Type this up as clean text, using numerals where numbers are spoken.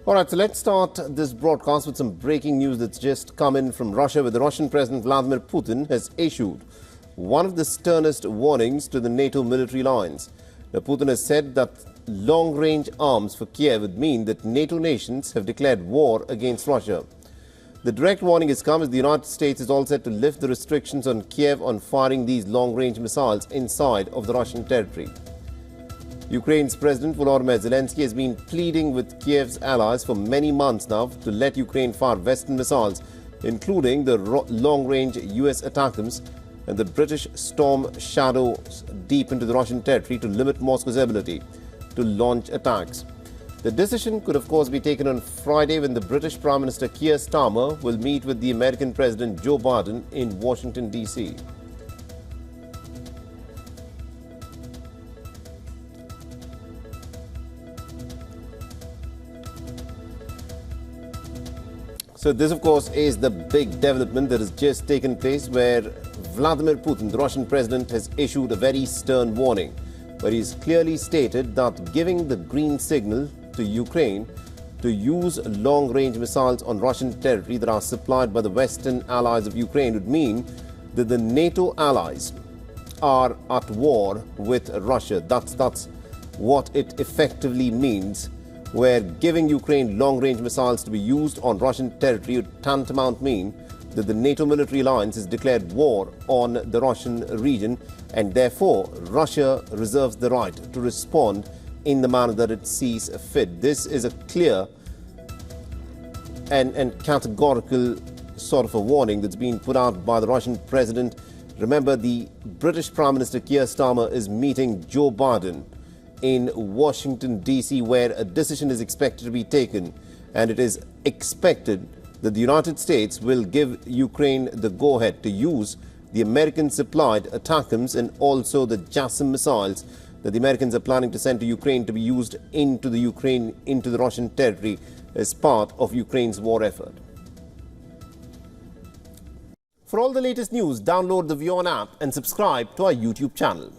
All right, so let's start this broadcast with some breaking news that's just come in from Russia, where the Russian President Vladimir Putin has issued one of the sternest warnings to the NATO military lines. Now, Putin has said that long-range arms for Kyiv would mean that NATO nations have declared war against Russia. The direct warning has come as the United States is all set to lift the restrictions on Kyiv on firing these long-range missiles inside of the Russian territory. Ukraine's President Volodymyr Zelensky has been pleading with Kyiv's allies for many months now to let Ukraine fire Western missiles, including the long-range US ATACMS and the British Storm Shadows deep into the Russian territory to limit Moscow's ability to launch attacks. The decision could, of course, be taken on Friday when the British Prime Minister Keir Starmer will meet with the American President Joe Biden in Washington, D.C. So this, of course, is the big development that has just taken place, where Vladimir Putin, the Russian president, has issued a very stern warning, where he's clearly stated that giving the green signal to Ukraine to use long-range missiles on Russian territory that are supplied by the Western allies of Ukraine would mean that the NATO allies are at war with Russia. That's what it effectively means, where giving Ukraine long-range missiles to be used on Russian territory would tantamount mean that the NATO military alliance has declared war on the Russian region, and therefore Russia reserves the right to respond in the manner that it sees fit. This is a clear and categorical sort of a warning that's been put out by the Russian president. Remember, the British Prime Minister Keir Starmer is meeting Joe Biden in Washington, D.C., where a decision is expected to be taken, and it is expected that the United States will give Ukraine the go-ahead to use the American-supplied ATACMS and also the JASSM missiles that the Americans are planning to send to Ukraine to be used into the Russian territory as part of Ukraine's war effort. For all the latest news, download the WION app and subscribe to our YouTube channel.